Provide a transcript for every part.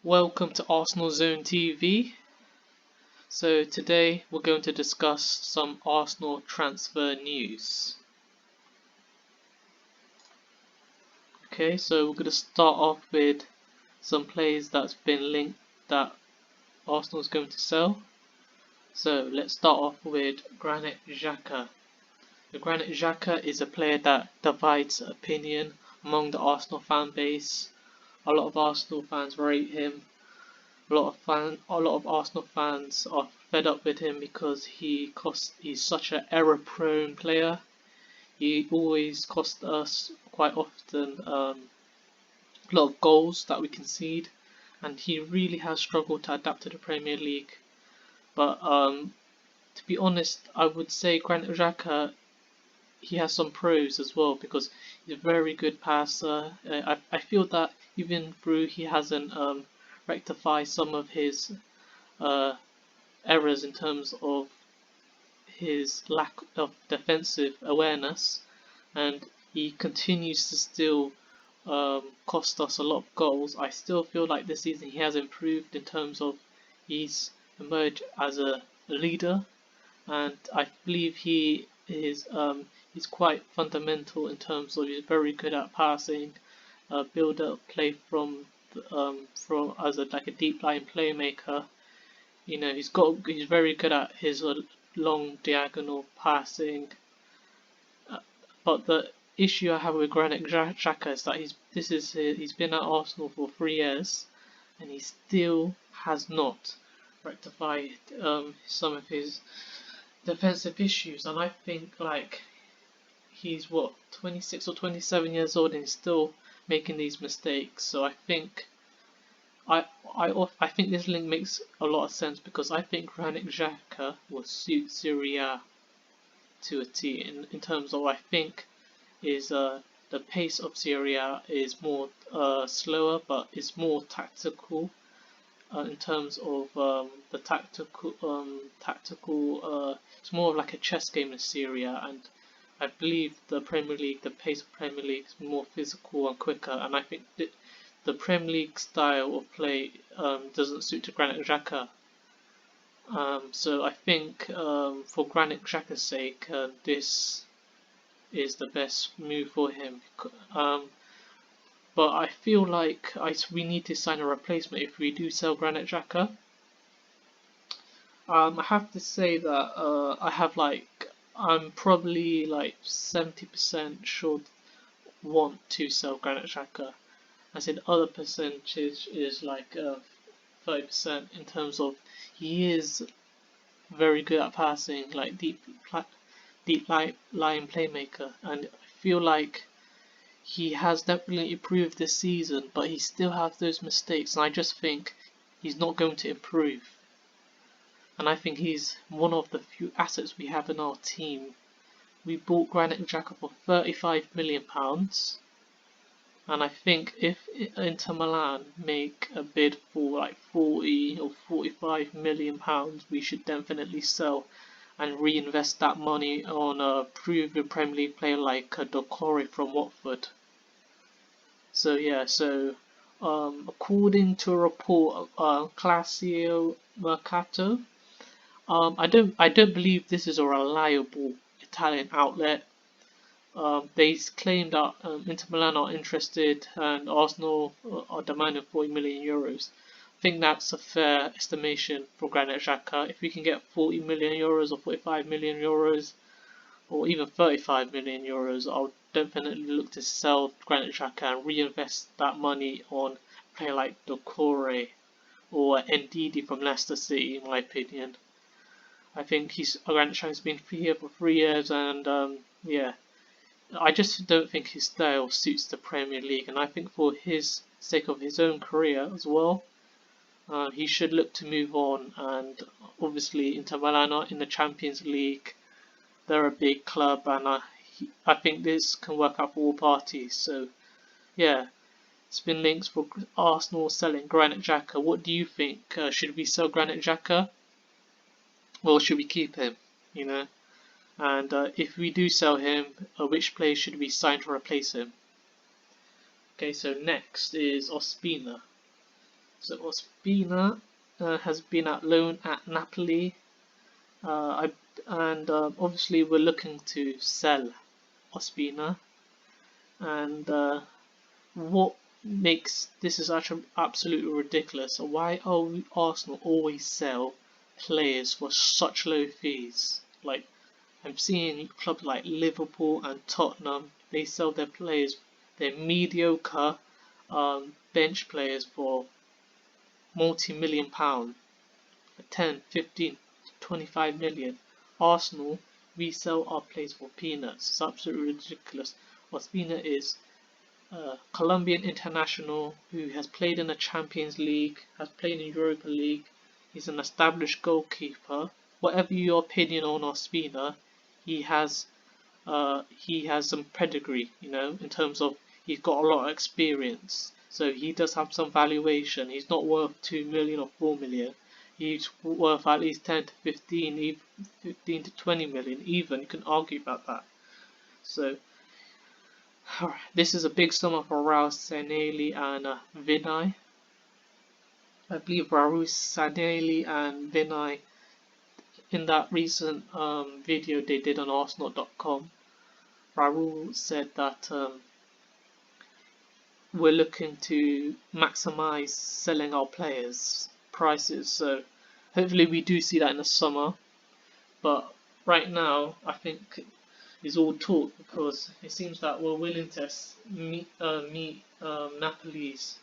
Welcome to Arsenal Zone TV. So today we're going to discuss some Arsenal transfer news. Okay, so we're going to start off with some players that's been linked that Arsenal is going to sell. So let's start off with Granit Xhaka. Granit Xhaka is a player that divides opinion among the Arsenal fan base. A lot of Arsenal fans rate him. A lot of Arsenal fans are fed up with him because he's such an error-prone player. He always costs us quite often a lot of goals that we concede, and he really has struggled to adapt to the Premier League. But to be honest, I would say Granit Xhaka, he has some pros as well because he's a very good passer. I feel that even though he hasn't rectify some of his errors in terms of his lack of defensive awareness, and he continues to still cost us a lot of goals. I still feel like this season he has improved in terms of he's emerged as a leader, and I believe he's quite fundamental in terms of he's very good at passing, build up play from as a deep line playmaker. You know, he's very good at his long diagonal passing. But the issue I have with Granit Xhaka is that he's been at Arsenal for 3 years, and he still has not rectified some of his defensive issues. And I think he's 26 or 27 years old and he's still making these mistakes. So I think this link makes a lot of sense because I think Granit Xhaka will suit Serie A to a T in terms of I think is the pace of Serie A is more slower, but it's more tactical in terms of the tactical. It's more of like a chess game in Serie A, and I believe the pace of Premier League is more physical and quicker, and I think the Premier League style of play doesn't suit to Granit Xhaka. So I think for Granit Xhaka's sake, this is the best move for him. But I feel like we need to sign a replacement if we do sell Granit Xhaka. I have to say that I'm probably 70% sure want to sell Granit Xhaka. I said other percentage is 30% in terms of he is very good at passing, deep line playmaker, and I feel like he has definitely improved this season, but he still has those mistakes, and I just think he's not going to improve. And I think he's one of the few assets we have in our team. We bought Granit Xhaka for £35 million. And I think if Inter Milan make a bid for 40 or £45 million, we should definitely sell and reinvest that money on a proven Premier League player like Doucouré from Watford. So yeah, according to a report, Classio Mercato, I don't believe this is a reliable Italian outlet. They claim that Inter Milan are interested and Arsenal are demanding €40 million. I think that's a fair estimation for Granit Xhaka. If we can get €40 million or €45 million or even €35 million, I'll definitely look to sell Granit Xhaka and reinvest that money on a player like Doucouré or Ndidi from Leicester City, in my opinion. I think Granit Xhaka's been here for 3 years, and I just don't think his style suits the Premier League, and I think for his sake of his own career as well, he should look to move on. And obviously Inter Milan are in the Champions League, they're a big club, and I think this can work out for all parties. So yeah, it's been links for Arsenal selling Granit Xhaka. What do you think? Should we sell Granit Xhaka? Or should we keep him? And if we do sell him, which player should we sign to replace him? Okay, so next is Ospina. So Ospina has been at loan at Napoli, and obviously we're looking to sell Ospina. And what makes this is actually absolutely ridiculous? Why are Arsenal always sell players for such low fees? Like, I'm seeing clubs like Liverpool and Tottenham, they sell their players, their mediocre bench players for multi-million pound, 10, 15, 25 million. Arsenal, we sell our players for peanuts. It's absolutely ridiculous. Ospina is a Colombian international who has played in the Champions League, has played in Europa League. He's an established goalkeeper. Whatever your opinion on Ospina, he has some pedigree, in terms of he's got a lot of experience. So he does have some valuation. He's not worth 2 million or 4 million. He's worth at least 10 to 15, 15 to 20 million even. You can argue about that. So this is a big summer for Raul Saneli and Vinay. I believe Raul Saneli and Vinay, in that recent video they did on Arsenal.com, Raul said that we're looking to maximize selling our players' prices. So hopefully we do see that in the summer. But right now, I think it's all talk, because it seems that we're willing to meet Napoli's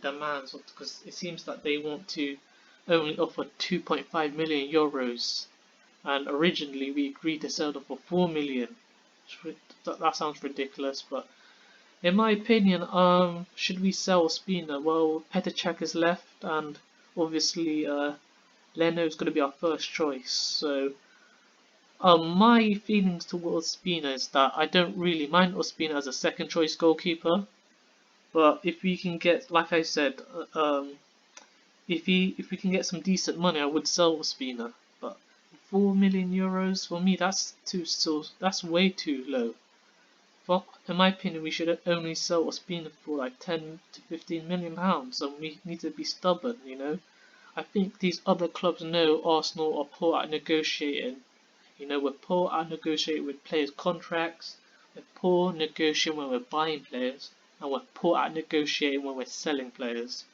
demands, because it seems that they want to only offer 2.5 million euros, and originally we agreed to sell them for 4 million. That sounds ridiculous, but in my opinion, should we sell Spina? Well, Petr Cech is left, and obviously Leno is going to be our first choice. So my feelings towards Spina is that I don't really mind Ospina as a second choice goalkeeper, but if we can get, like I said, if we can get some decent money, I would sell Ospina. But 4 million euros for me, that's way too low. In my opinion, we should only sell Ospina for like 10 to 15 million pounds, and we need to be stubborn, I think these other clubs know Arsenal are poor at negotiating. We're poor at negotiating with players' contracts, we're poor negotiating when we're buying players, and we're poor at negotiating when we're selling players.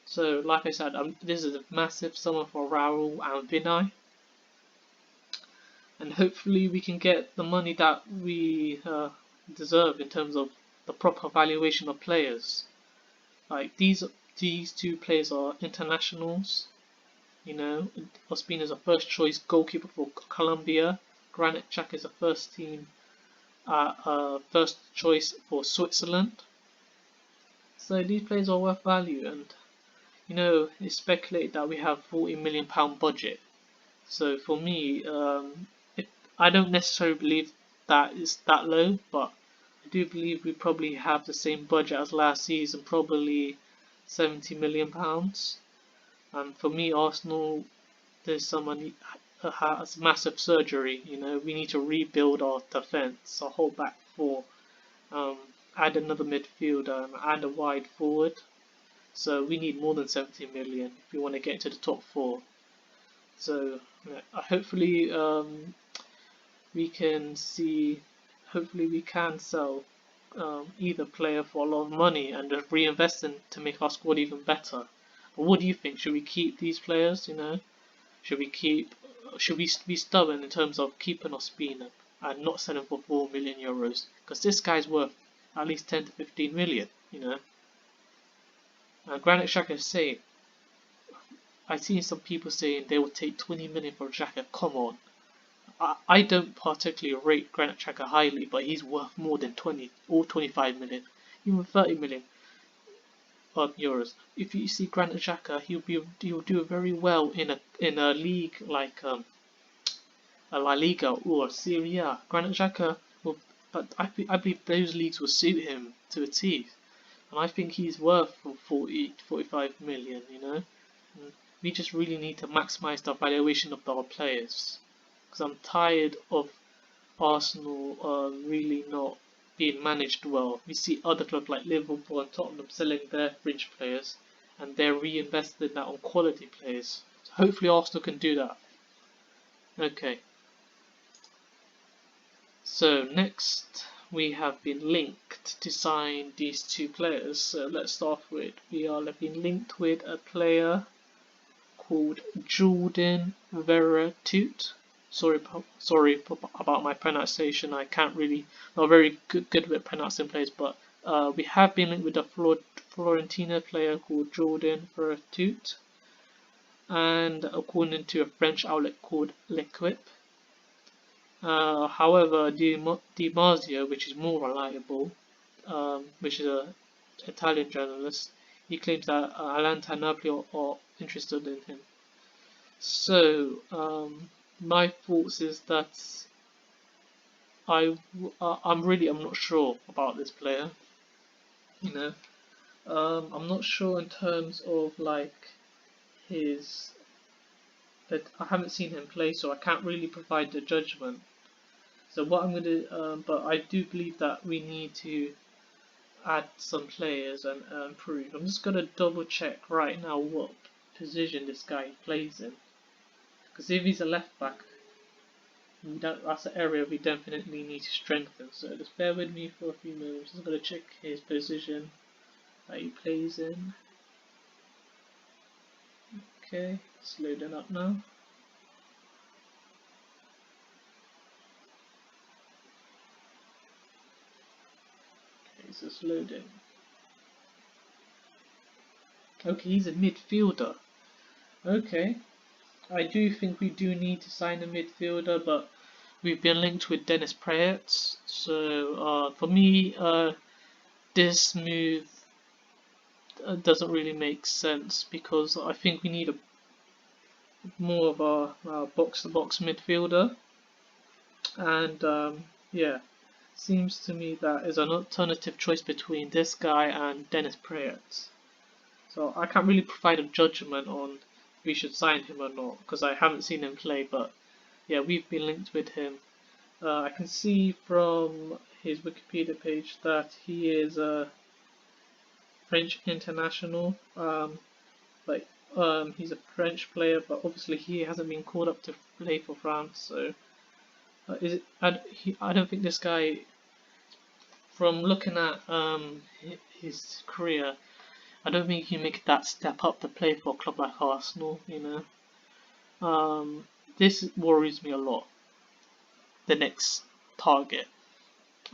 So, like I said, this is a massive summer for Raul and Vinay, and hopefully we can get the money that we deserve in terms of the proper valuation of players. Like these two players are internationals. Ospina is a first choice goalkeeper for Colombia. Granit Xhaka is a first choice for Switzerland. So these players are worth value, and it's speculated that we have £40 million budget. So for me, I don't necessarily believe that is that low, but I do believe we probably have the same budget as last season, probably £70 million. And for me, Arsenal, there's someone has massive surgery. We need to rebuild our defence, our whole back four, add another midfielder, and add a wide forward. So we need more than 70 million if we want to get into the top four. So hopefully we can sell either player for a lot of money and just reinvest in to make our squad even better. But what do you think? Should we keep these players? Should we be stubborn in terms of keeping Ospina and not selling for 4 million euros? Because this guy's worth at least 10 to 15 million. Granit Xhaka is saying, I've seen some people saying they will take 20 million for Xhaka. Come on. I don't particularly rate Granit Xhaka highly, but he's worth more than 20 or 25 million, even 30 million euros. If you see Granit Xhaka, he'll do very well in a league like a La Liga or Serie A. Granit Xhaka but I believe those leagues will suit him to a T, and I think he's worth 40 to 45 million. And we just really need to maximize the valuation of our players, because I'm tired of Arsenal really not being managed well. We see other clubs like Liverpool and Tottenham selling their fringe players, and they're reinvesting that on quality players. So hopefully Arsenal can do that. Okay. So next we have been linked to sign these two players. So let's start with, we have been linked with a player called Jordan Veretout. Sorry about my pronunciation. I can't really, not very good with pronouncing players, but we have been linked with a Florentina player called Jordan Veretout, and according to a French outlet called L'Equipe. However, Di Marzio, which is more reliable, which is an Italian journalist, he claims that Atalanta Napoli are interested in him. So, my thoughts is that I'm not sure about this player. You know, I'm not sure in terms of like his. That I haven't seen him play, so I can't really provide the judgment. So what I'm gonna, but I do believe that we need to add some players and improve. I'm just gonna double check right now what position this guy plays in, because if he's a left back, that's an area we definitely need to strengthen. So just bear with me for a few moments. I'm just gonna check his position that he plays in. Okay, it's loading up now. Okay, it's just loading. Okay, he's a midfielder. Okay, I do think we do need to sign a midfielder, but we've been linked with Dennis Praet. So for me, this move doesn't really make sense, because I think we need a more of a box-to-box midfielder, and yeah, seems to me that is an alternative choice between this guy and Dennis Praet. So I can't really provide a judgment on if we should sign him or not, because I haven't seen him play. But yeah, we've been linked with him. I can see from his Wikipedia page that he is a French international. But he's a French player, but obviously he hasn't been called up to play for France. So is it? I don't think this guy, from looking at his career, I don't think he can make that step up to play for a club like Arsenal. This worries me a lot. The next target,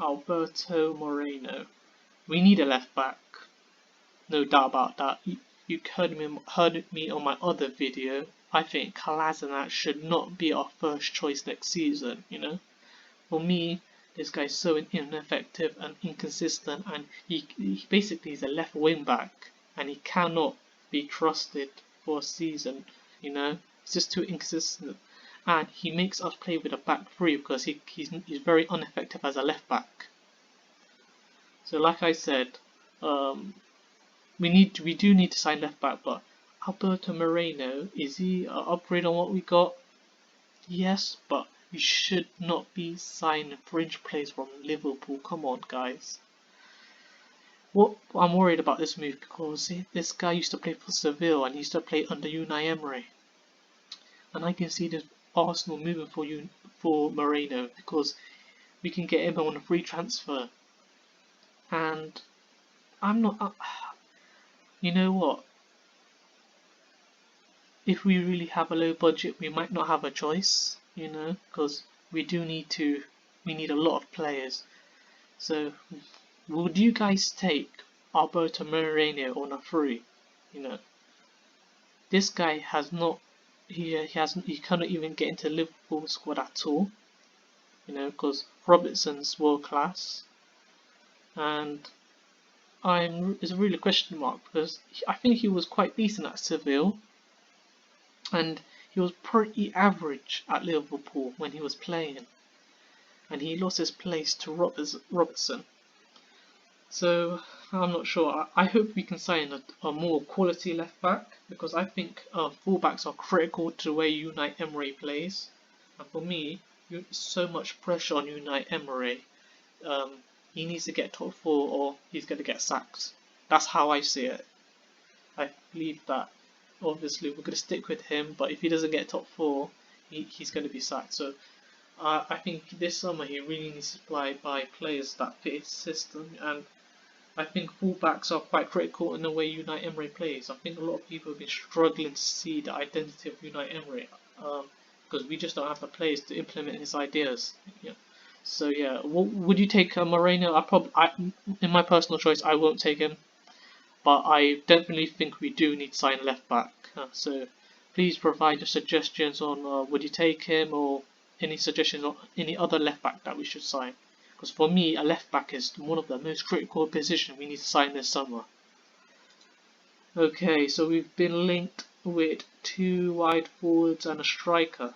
Alberto Moreno. We need a left back, no doubt about that. You heard me on my other video. I think Kolasinac should not be our first choice next season. For me, this guy's so ineffective and inconsistent, and he basically is a left wing back, and he cannot be trusted for a season. He's just too inconsistent, and he makes us play with a back three because he's very ineffective as a left back. So, like I said, we do need to sign left back, but Alberto Moreno, is he an upgrade on what we got? Yes, but we should not be signing fringe players from Liverpool. Come on, guys. What I'm worried about this move, because this guy used to play for Seville and he used to play under Unai Emery, and I can see this Arsenal moving for Moreno, because we can get him on a free transfer, and I'm not. You know what? If we really have a low budget, we might not have a choice. Because we need a lot of players. So, would you guys take Alberto Moreno on a free? This guy has not. He cannot even get into Liverpool squad at all. Because Robertson's world class, and it's a really question mark, because I think he was quite decent at Seville, and he was pretty average at Liverpool when he was playing, and he lost his place to Robertson. So I'm not sure. I hope we can sign a more quality left back, because I think fullbacks are critical to the way Unai Emery plays, and for me, so much pressure on Unai Emery. He needs to get top four or he's going to get sacked. That's how I see it. I believe that obviously we're going to stick with him, but if he doesn't get top 4, he's going to be sacked. So I think this summer he really needs to buy players that fit his system, and I think fullbacks are quite critical in the way Unai Emery plays. I think a lot of people have been struggling to see the identity of Unai Emery because we just don't have the players to implement his ideas. Yeah. So yeah, would you take Moreno? In my personal choice, I won't take him, but I definitely think we do need to sign left back. So please provide your suggestions on would you take him, or any suggestions on any other left back that we should sign. Because for me, a left back is one of the most critical positions we need to sign this summer. Okay, so we've been linked with 2 wide forwards and a striker.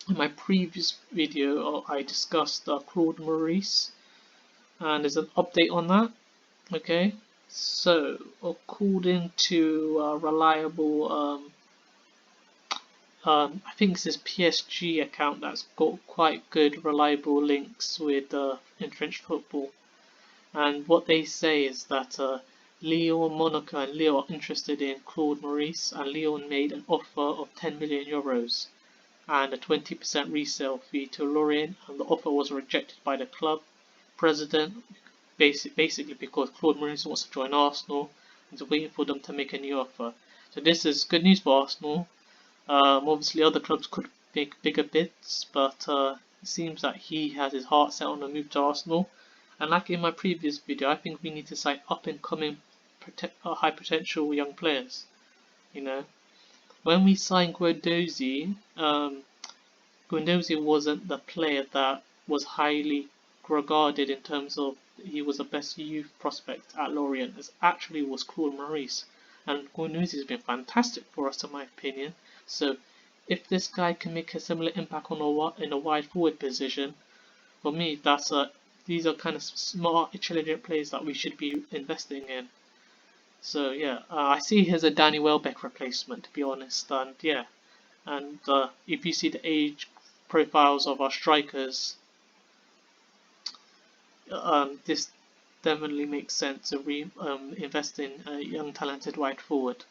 In my previous video, I discussed Claude Maurice, and there's an update on that. Okay, so according to reliable, I think it's this PSG account that's got quite good reliable links with entrenched football, and what they say is that Lyon, Monaco and Lille are interested in Claude Maurice, and Lyon made an offer of 10 million euros and a 20% resale fee to Lorient, and the offer was rejected by the club president, basically because Claude Maurice wants to join Arsenal and is waiting for them to make a new offer. So this is good news for Arsenal. Obviously other clubs could make bigger bids, but it seems that he has his heart set on a move to Arsenal. And like in my previous video, I think we need to sign up and coming high potential young players. You know, when we signed Guendouzi, Guendouzi wasn't the player that was highly regarded in terms of he was the best youth prospect at Lorient. It actually was Claude Maurice, and Guendouzi has been fantastic for us in my opinion. So if this guy can make a similar impact in a wide forward position, for me these are kind of smart, intelligent players that we should be investing in. So yeah, I see him as a Danny Welbeck replacement, to be honest. And yeah, and if you see the age profiles of our strikers, this definitely makes sense to invest in a young talented wide forward.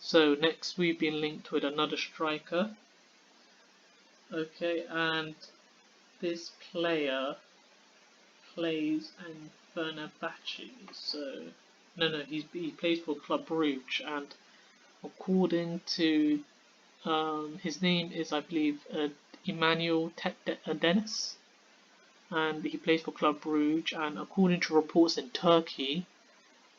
So next we've been linked with another striker. Okay, and this player plays in Fenerbahce. So no, he plays for Club Brugge, and according to his name is, I believe, Emmanuel Dennis, and he plays for Club Brugge. And according to reports in Turkey,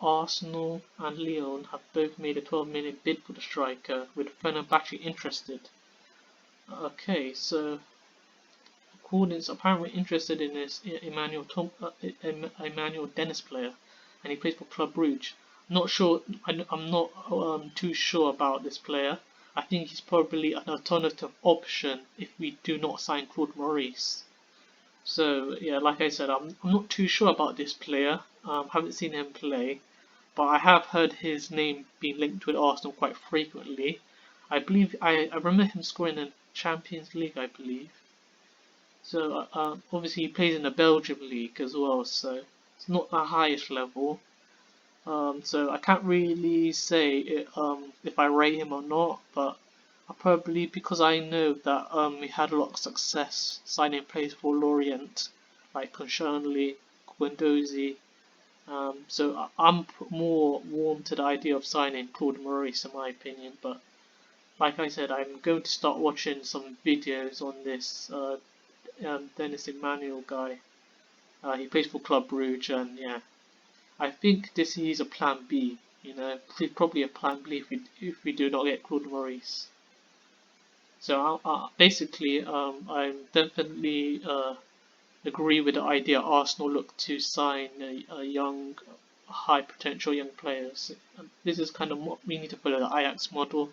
Arsenal and Lyon have both made a 12 million bid for the striker, with Fenerbahce interested. Okay, so according to apparently interested in this Emmanuel Dennis player, and he plays for Club Brugge. Not sure. I'm not too sure about this player. I think he's probably an alternative option if we do not sign Claude Maurice. So yeah, like I said, I'm not too sure about this player. Haven't seen him play, but I have heard his name being linked with Arsenal quite frequently. I believe I remember him scoring in Champions League, I believe. So obviously he plays in the Belgium league as well, so it's not the highest level. So I can't really say if I rate him or not, but I probably, because I know that we had a lot of success signing players for Lorient, like Koscielny, Guendouzi. So I'm more warm to the idea of signing Claude Maurice in my opinion. But like I said, I'm going to start watching some videos on this Dennis Emmanuel guy. He plays for Club Brugge, and yeah, I think this is a plan B. You know, probably a plan B if we do not get Claude Maurice. So basically, I definitely agree with the idea Arsenal look to sign a young, high potential young players. This is kind of what we need to follow the Ajax model.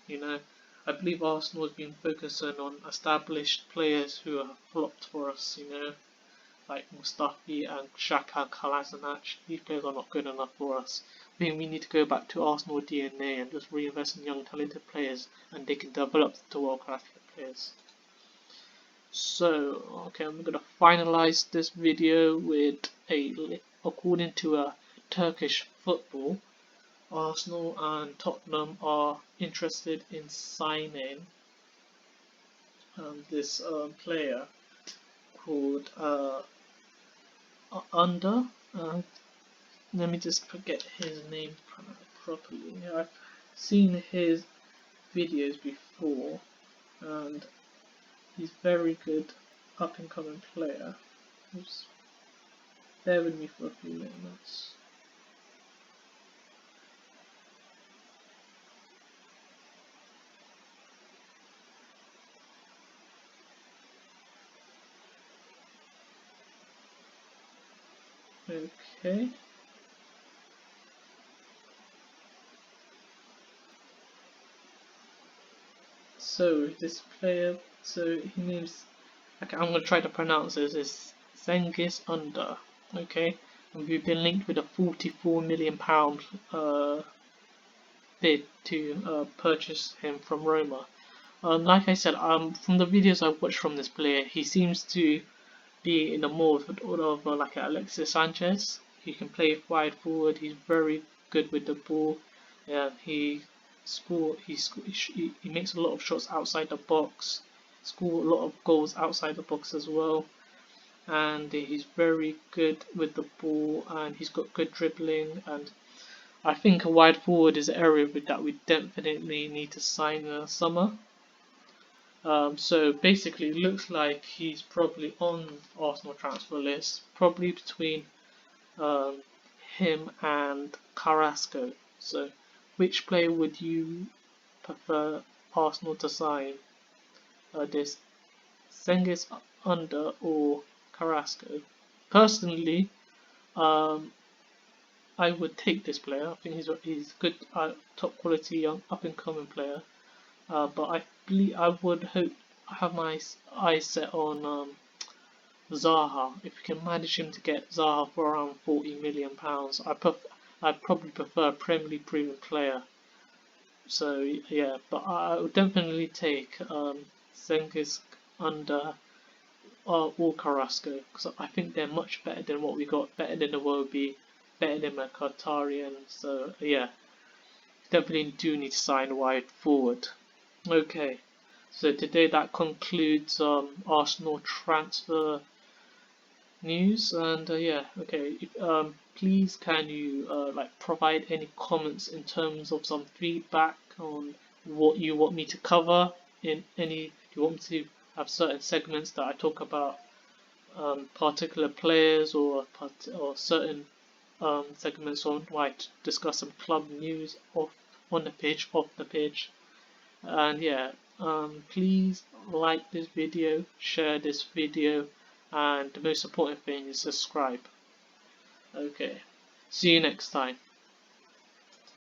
You know, I believe Arsenal has been focusing on established players who have flopped for us. You know, like Mustafi and Xhaka, Kolasinac. These players are not good enough for us. I think we need to go back to Arsenal DNA and just reinvest in young talented players, and they can develop to world-class players. So, okay, I'm going to finalize this video with according to Turkish football, Arsenal and Tottenham are interested in signing this player called Under. Let me just get his name properly. I've seen his videos before, and he's very good up and coming player. Oops. Bear with me for a few minutes. Okay. So this player, so he names, okay, I'm gonna try to pronounce this. Is Cengiz Ünder. Okay, and we've been linked with a £44 million bid to purchase him from Roma. Like I said, from the videos I've watched from this player, he seems to be in the mold of like Alexis Sanchez. He can play wide forward. He's very good with the ball. He makes a lot of shots outside the box. Score a lot of goals outside the box as well. And he's very good with the ball, and he's got good dribbling. And I think a wide forward is an area that we definitely need to sign in the summer. So basically, it looks like he's probably on Arsenal transfer list, probably between him and Carrasco. So, which player would you prefer Arsenal to sign? This Cengiz Under or Carrasco? Personally, I would take this player. I think he's good, top quality, young, up and coming player. But I would have my eyes set on Zaha. If we can manage him to get Zaha for around £40 million, I'd probably prefer a Premier League proven player. So yeah, but I would definitely take Cengiz Under or Carrasco, because I think they're much better than what we got, better than the Iwobi, better than Mkhitaryan. So yeah, definitely do need to sign wide forward. Okay, so today that concludes Arsenal transfer news, and yeah, okay. Please can you like provide any comments in terms of some feedback on what you want me to cover in any? Do you want me to have certain segments that I talk about particular players, or certain segments on like discuss some club news on the pitch, off the pitch? And yeah, please like this video, share this video, and the most important thing is subscribe. Okay, see you next time.